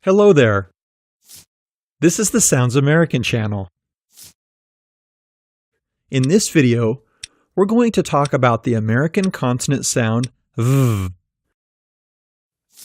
Hello there. This is the Sounds American channel. In this video, we're going to talk about the American consonant sound V,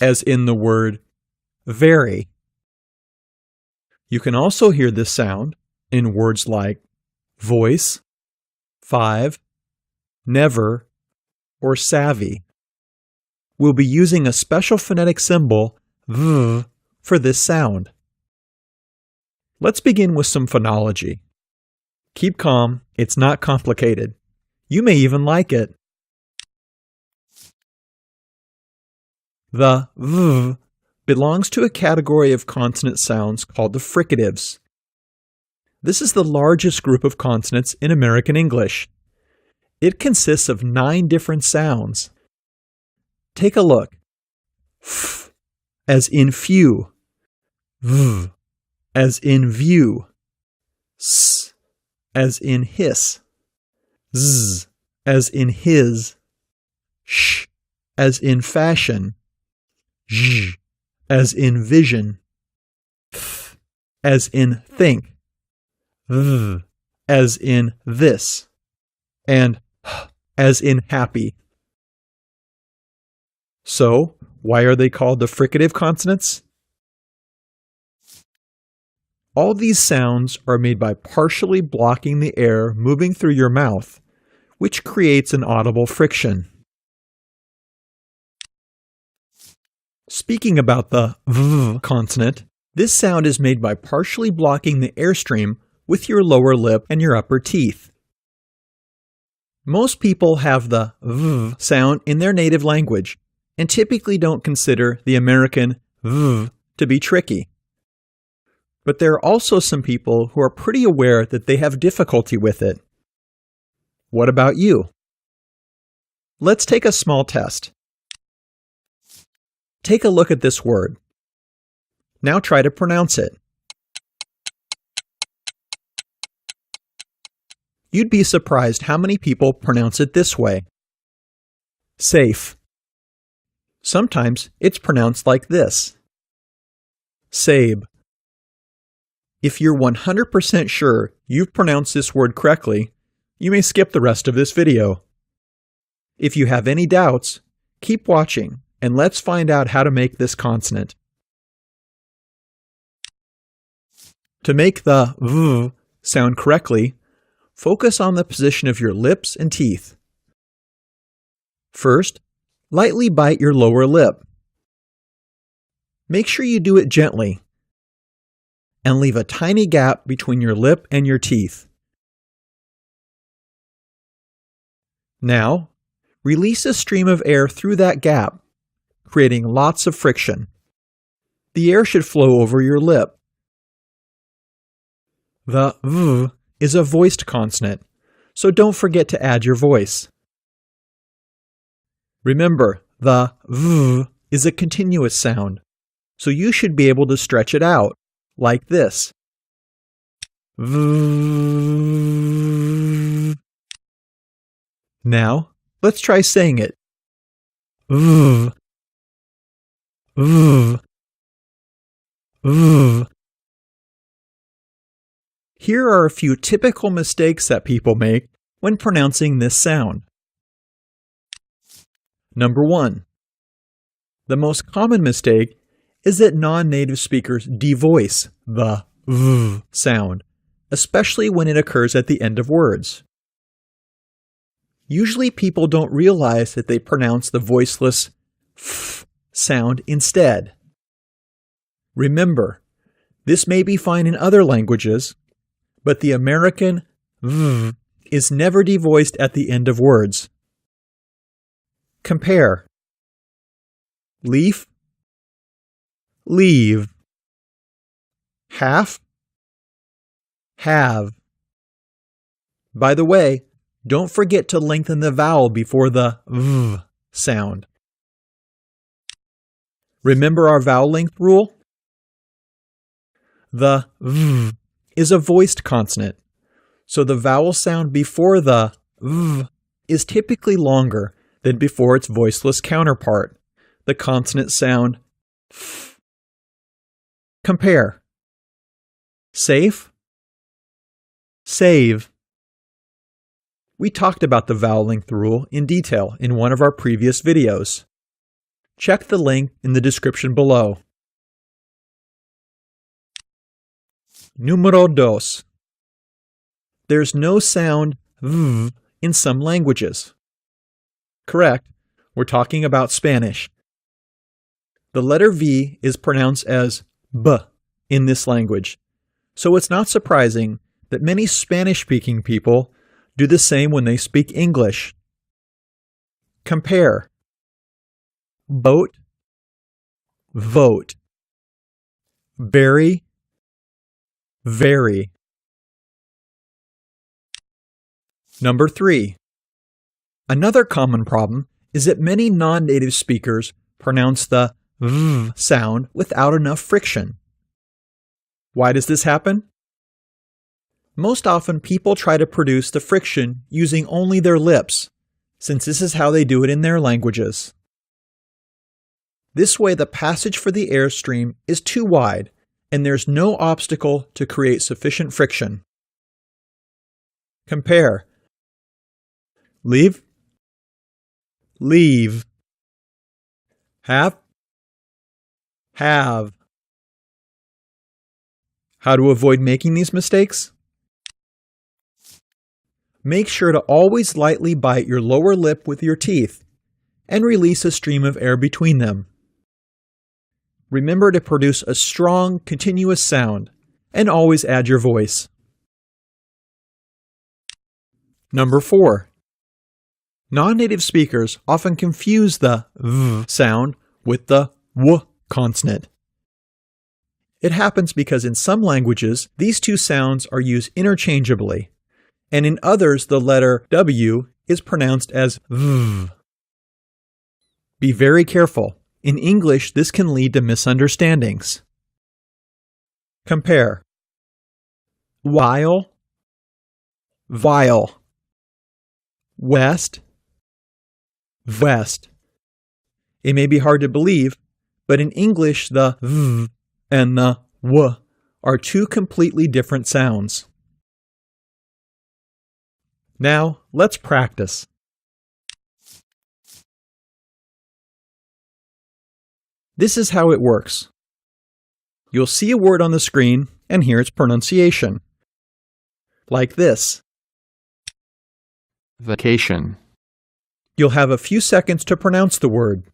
as in the word very. You can also hear this sound in words like voice, five, never, or savvy. We'll be using a special phonetic symbol, V, for this sound. Let's begin with some phonology. Keep calm, it's not complicated. You may even like it. The V belongs to a category of consonant sounds called the fricatives. This is the largest group of consonants in American English. It consists of 9 different sounds. Take a look. F, as in few. V, as in view. S, as in hiss. Z, as in his. Sh, as in fashion. Zh, as in vision. Th, as in think. Th, as in this. And h, as in happy. So, why are they called the fricative consonants? All these sounds are made by partially blocking the air moving through your mouth, which creates an audible friction. Speaking about the V consonant, this sound is made by partially blocking the airstream with your lower lip and your upper teeth. Most people have the V sound in their native language and typically don't consider the American V to be tricky. But there are also some people who are pretty aware that they have difficulty with it. What about you? Let's take a small test. Take a look at this word. Now try to pronounce it. You'd be surprised how many people pronounce it this way. Safe. Sometimes it's pronounced like this. Sabe. If you're 100% sure you've pronounced this word correctly, you may skip the rest of this video. If you have any doubts, keep watching and let's find out how to make this consonant. To make the V sound correctly, focus on the position of your lips and teeth. First, lightly bite your lower lip. Make sure you do it gently and leave a tiny gap between your lip and your teeth. Now, release a stream of air through that gap, creating lots of friction. The air should flow over your lip. The V is a voiced consonant, so don't forget to add your voice. Remember, the V is a continuous sound, so you should be able to stretch it out, like this. V. Now, let's try saying it. V. V. V. Here are a few typical mistakes that people make when pronouncing this sound. Number 1. The most common mistake is that non-native speakers devoice the V sound, especially when it occurs at the end of words. Usually people don't realize that they pronounce the voiceless F sound instead. Remember, this may be fine in other languages, but the American V is never devoiced at the end of words. Compare. Leaf, leave. Half, have. By the way, don't forget to lengthen the vowel before the V sound. Remember our vowel length rule? The V is a voiced consonant, so the vowel sound before the V is typically longer than before its voiceless counterpart, the consonant sound F. Compare. Safe, save. We talked about the vowel length rule in detail in one of our previous videos. Check the link in the description below. Número dos. There's no sound v in some languages. Correct, we're talking about Spanish. The letter V is pronounced as B in this language, so it's not surprising that many Spanish-speaking people do the same when they speak English. Compare. Boat, vote. Very, very. Number 3. Another common problem is that many non-native speakers pronounce the v sound without enough friction. Why does this happen? Most often people try to produce the friction using only their lips, since this is how they do it in their languages. This way the passage for the airstream is too wide, and there's no obstacle to create sufficient friction. Compare. Leave, leave. Have, have. How to avoid making these mistakes? Make sure to always lightly bite your lower lip with your teeth and release a stream of air between them. Remember to produce a strong, continuous sound and always add your voice. Number 4. Non-native speakers often confuse the v sound with the w consonant. It happens because in some languages, these two sounds are used interchangeably, and in others the letter W is pronounced as v. Be very careful. In English, this can lead to misunderstandings. Compare. While, vile. West, vest. It may be hard to believe, but in English the v and the w are two completely different sounds. Now, let's practice. This is how it works. You'll see a word on the screen and hear its pronunciation. Like this. Vacation. You'll have a few seconds to pronounce the word.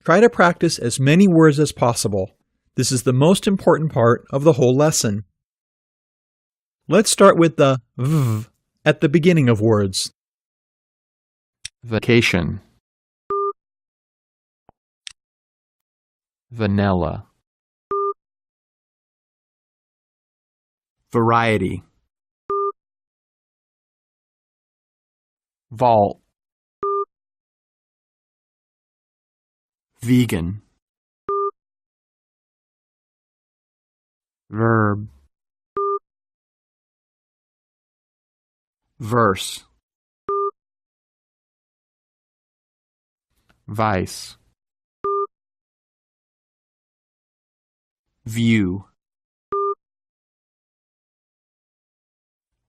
Try to practice as many words as possible. This is the most important part of the whole lesson. Let's start with the v at the beginning of words. Vacation. Vanilla. Variety. Vault. Vegan. Verb. Verse. Vice. View.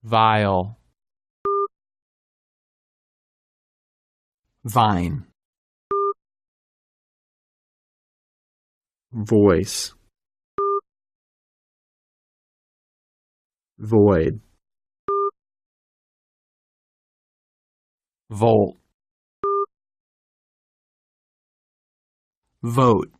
Vile. Vine. Voice. Void. Volt. Vote.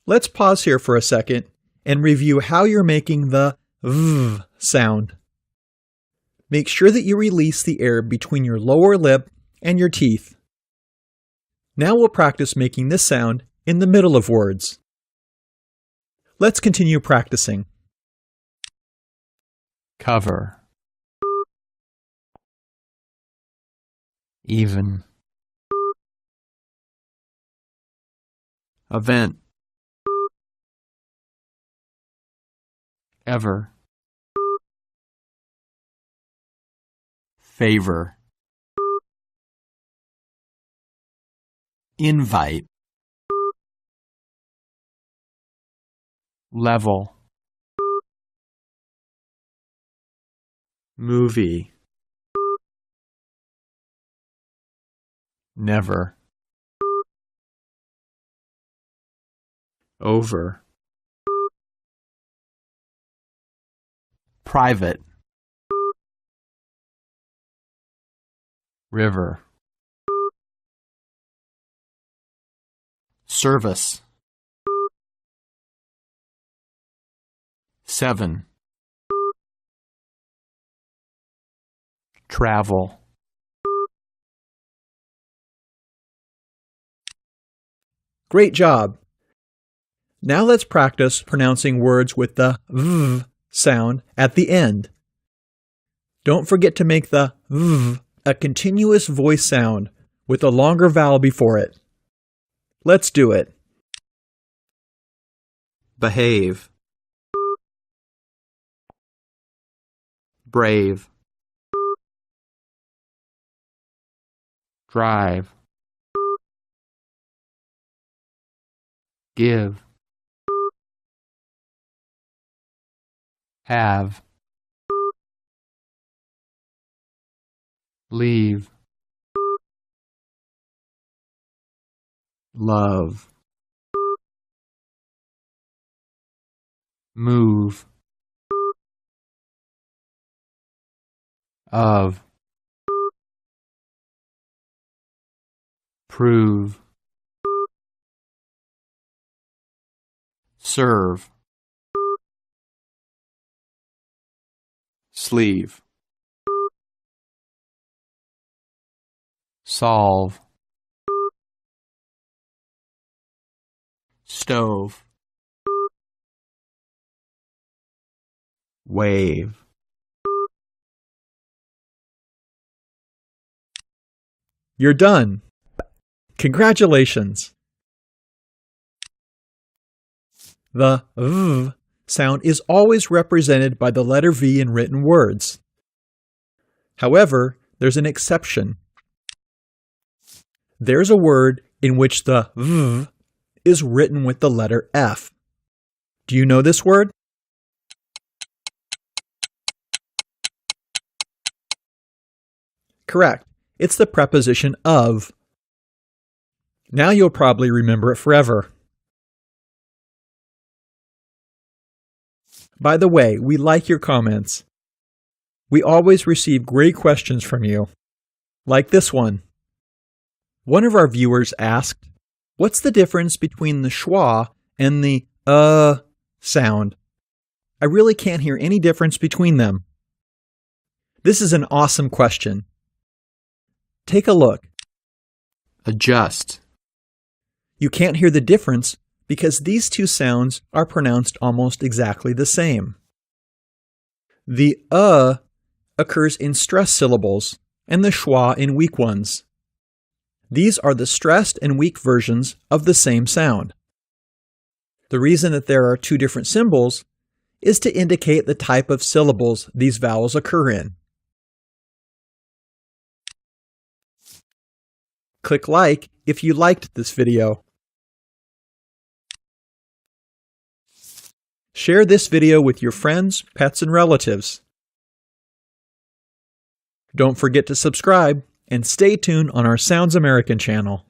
Let's pause here for a second and review how you're making the v sound. Make sure that you release the air between your lower lip and your teeth. Now we'll practice making this sound in the middle of words. Let's continue practicing. Cover. Even. Event. Ever. favor, invite, level, movie, never, over, private, river, service, 7, travel. Great job! Now let's practice pronouncing words with the v sound at the end. Don't forget to make the v a continuous voice sound with a longer vowel before it. Let's do it. Behave, brave, drive, give, have, leave, love, move, of, prove, serve, sleeve, solve, stove, wave. You're done. Congratulations. The v sound is always represented by the letter V in written words. However, there's an exception. There's a word in which the v is written with the letter F. Do you know this word? Correct. It's the preposition of. Now you'll probably remember it forever. By the way, we like your comments. We always receive great questions from you, like this one. One of our viewers asked, what's the difference between the schwa and the sound? I really can't hear any difference between them. This is an awesome question. Take a look. Adjust. You can't hear the difference because these two sounds are pronounced almost exactly the same. The occurs in stressed syllables and the schwa in weak ones. These are the stressed and weak versions of the same sound. The reason that there are two different symbols is to indicate the type of syllables these vowels occur in. Click like if you liked this video. Share this video with your friends, pets, and relatives. Don't forget to subscribe and stay tuned on our Sounds American channel.